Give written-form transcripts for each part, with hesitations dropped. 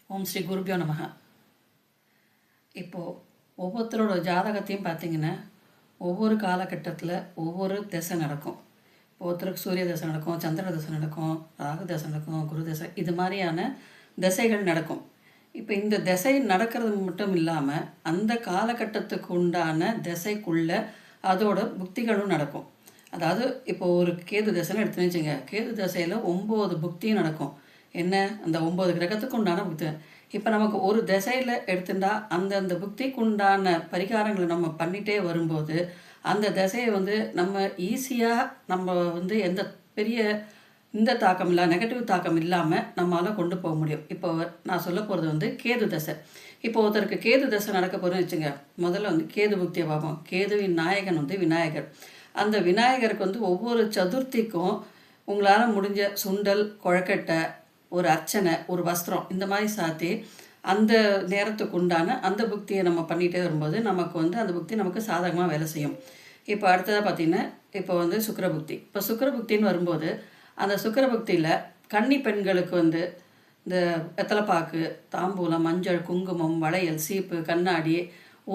ஓம் ஸ்ரீ குருபியோ நமக. இப்போது ஒவ்வொருத்தரோட ஜாதகத்தையும் பார்த்திங்கன்னா ஒவ்வொரு காலகட்டத்தில் ஒவ்வொரு திசை நடக்கும். இப்போ ஒருத்தருக்கு சூரிய தசை நடக்கும், சந்திர தசை நடக்கும், ராகு தசை நடக்கும், குரு தசை, இது மாதிரியான திசைகள் நடக்கும். இப்போ இந்த திசை நடக்கிறது மட்டும் இல்லாமல் அந்த காலகட்டத்துக்கு உண்டான திசைக்குள்ளே அதோட புக்திகளும் நடக்கும். அதாவது இப்போ ஒரு கேது தசைன்னு எடுத்துன்னு வச்சுங்க, கேது தசையில் 9 புக்தியும் நடக்கும். என்ன, அந்த 9 கிரகத்துக்கு உண்டான புக்தி. இப்போ நமக்கு ஒரு திசையில் எடுத்துட்டா அந்தந்த புக்திக்கு உண்டான பரிகாரங்களை நம்ம பண்ணிகிட்டே வரும்போது அந்த திசையை நம்ம ஈஸியாக நம்ம எந்த பெரிய இந்த தாக்கம் இல்லை, நெகட்டிவ் தாக்கம் இல்லாமல் நம்மளால் கொண்டு போக முடியும். இப்போ நான் சொல்ல போகிறது கேது தசை. இப்போ ஒருத்தருக்கு கேது தசை நடக்க போகிறோன்னு வச்சுங்க, முதல்ல கேது புக்தியை பார்ப்போம். கேதுவின் நாயகன் விநாயகர். அந்த விநாயகருக்கு ஒவ்வொரு சதுர்த்திக்கும் உங்களால் முடிஞ்ச சுண்டல், கொழக்கட்டை, ஒரு அர்ச்சனை, ஒரு வஸ்திரம், இந்த மாதிரி சாத்தி அந்த நேரத்துக்கு உண்டான அந்த புக்தியை நம்ம பண்ணிகிட்டே வரும்போது நமக்கு அந்த புக்தி நமக்கு சாதகமாக வேலை செய்யும். இப்போ அடுத்ததாக பார்த்திங்கன்னா இப்போ சுக்கிர புக்தி. இப்போ சுக்கிர புக்தின்னு வரும்போது அந்த சுக்கிர புக்தியில் கன்னி பெண்களுக்கு இந்த வெத்தலைப்பாக்கு, தாம்பூலம், மஞ்சள், குங்குமம், வளையல், சீப்பு, கண்ணாடி,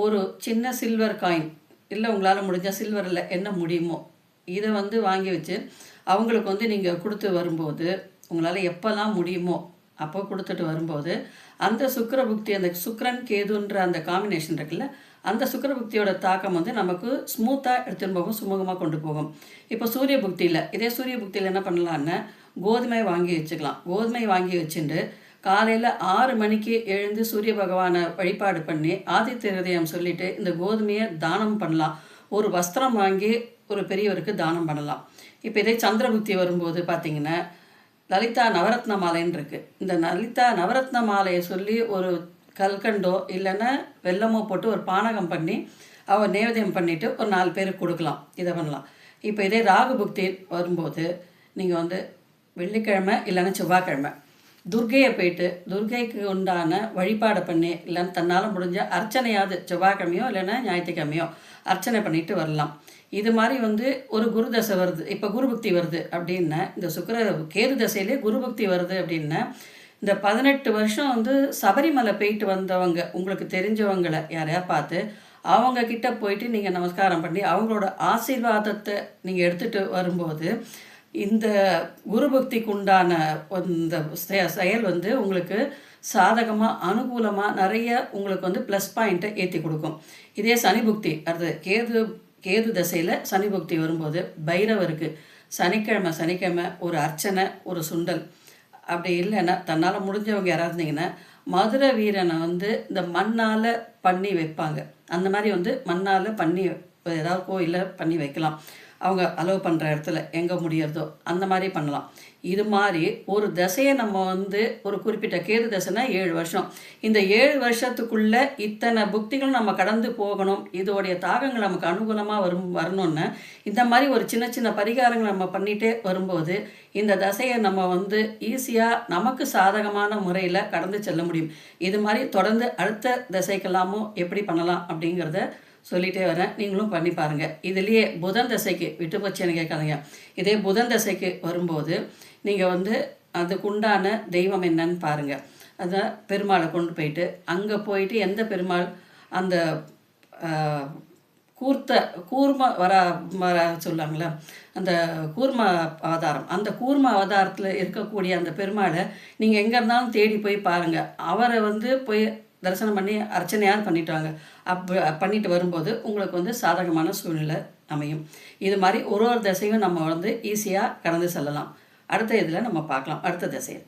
ஒரு சின்ன சில்வர் காயின், இல்லை உங்களால் முடிஞ்சால் சில்வரில் என்ன முடியுமோ இதை வாங்கி வச்சு அவங்களுக்கு நீங்கள் கொடுத்து வரும்போது, உங்களால் எப்போல்லாம் முடியுமோ அப்போ கொடுத்துட்டு வரும்போது அந்த சுக்கிர புக்தி, அந்த சுக்கிரன் கேதுன்ற அந்த காம்பினேஷன் இருக்குல்ல, அந்த சுக்கிர புக்தியோட தாக்கம் நமக்கு ஸ்மூத்தாக எடுத்துன்னு போகும், சுமூகமாக கொண்டு போகும். இப்போ சூரிய புக்தியில், இதே சூரிய புக்தியில் என்ன பண்ணலான்னா கோதுமை வாங்கி வச்சுக்கலாம். கோதுமை வாங்கி வச்சுட்டு காலையில் 6 மணிக்கு எழுந்து சூரிய பகவானை வழிபாடு பண்ணி ஆதித்ய ஹிருதயம் சொல்லிவிட்டு இந்த கோதுமையை தானம் பண்ணலாம். ஒரு வஸ்திரம் வாங்கி ஒரு பெரியவருக்கு தானம் பண்ணலாம். இப்போ இதே சந்திர புக்தி வரும்போது பார்த்திங்கன்னா லலிதா நவரத்ன மாலைன்னு இருக்குது. இந்த லலிதா நவரத்ன மாலையை சொல்லி ஒரு கல்கண்டோ இல்லைன்னா வெல்லமோ போட்டு ஒரு பானகம் பண்ணி அவள் நேவேத்தியம் பண்ணிவிட்டு ஒரு 4 பேருக்கு கொடுக்கலாம். இதை பண்ணலாம். இப்போ இதே ராகு புக்தி வரும்போது நீங்கள் வெள்ளிக்கிழமை இல்லைன்னா செவ்வாய்க்கிழமை துர்கையை போயிட்டு துர்கைக்கு உண்டான வழிபாடை பண்ணி, இல்லைன்னா தன்னால் முடிஞ்ச அர்ச்சனையாவது செவ்வாய்க்கிழமையோ இல்லைன்னா ஞாயிற்றுக்கிழமையோ அர்ச்சனை பண்ணிட்டு வரலாம். இது மாதிரி ஒரு குரு தசை வருது, இப்போ குரு பக்தி வருது அப்படின்னா, இந்த கேது தசையிலே குரு பக்தி வருது அப்படின்னா இந்த 18 வருஷம் சபரிமலை போயிட்டு வந்தவங்க, உங்களுக்கு தெரிஞ்சவங்களை யாரையா பார்த்து அவங்க கிட்ட போயிட்டு நீங்கள் நமஸ்காரம் பண்ணி அவங்களோட ஆசீர்வாதத்தை நீங்கள் எடுத்துகிட்டு வரும்போது இந்த குரு பக்திக்கு உண்டான இந்த செயல் உங்களுக்கு சாதகமாக அனுகூலமாக நிறைய உங்களுக்கு ப்ளஸ் பாயிண்ட்டை ஏற்றி கொடுக்கும். இதே சனி புக்தி அடுத்தது கேது தசையில் சனி புக்தி வரும்போது பைரவருக்கு சனிக்கிழமை ஒரு அர்ச்சனை, ஒரு சுண்டல், அப்படி இல்லைன்னா தன்னால் முடிஞ்சவங்க யாராவது இருந்தீங்கன்னா மதுரை வீரனை இந்த மண்ணால் பண்ணி வைப்பாங்க. அந்த மாதிரி மண்ணால் பண்ணி ஏதாவது கோயிலில் பண்ணி வைக்கலாம். அவங்க அலோவ் பண்ணுற இடத்துல எங்கே முடியறதோ அந்த மாதிரி பண்ணலாம். இது மாதிரி ஒரு தசையை நம்ம ஒரு குறிப்பிட்ட கேது தசைனா 7 வருஷம். இந்த 7 வருஷத்துக்குள்ளே இத்தனை புக்திகளும் நம்ம கடந்து போகணும், இதோடைய தாக்கங்கள் நமக்கு அனுகூலமாக வரணும்னு இந்த மாதிரி ஒரு சின்ன சின்ன பரிகாரங்கள் நம்ம பண்ணிகிட்டே வரும்போது இந்த தசையை நம்ம ஈஸியாக நமக்கு சாதகமான முறையில் கடந்து செல்ல முடியும். இது மாதிரி தொடர்ந்து அடுத்த தசைக்கெல்லாமும் எப்படி பண்ணலாம் அப்படிங்கிறத சொல்லிகிட்டே வரேன். நீங்களும் பண்ணி பாருங்கள். இதுலேயே புதன் தசைக்கு விட்டு போச்சுன்னு கேட்காதீங்க. இதே புதன் தசைக்கு வரும்போது நீங்கள் அதுக்குண்டான தெய்வம் என்னன்னு பாருங்கள். அதை பெருமாளை கொண்டு போயிட்டு அங்கே போயிட்டு எந்த பெருமாள் அந்த கூர்ம வர சொல்லுவாங்களே, அந்த கூர்ம அவதாரம், அந்த கூர்ம அவதாரத்தில் இருக்கக்கூடிய அந்த பெருமாளை நீங்கள் எங்கே இருந்தாலும் தேடி போய் பாருங்கள். அவரை போய் தரிசனம் பண்ணி அர்ச்சனையாவது பண்ணிட்டாங்க. பண்ணிட்டு வரும்போது உங்களுக்கு சாதகமான சூழ்நிலை அமையும். இது மாதிரி ஒரு தசையும் நம்ம ஈஸியாக கடந்து செல்லலாம். அடுத்த இதில் நம்ம பார்க்கலாம் அடுத்த திசையில்.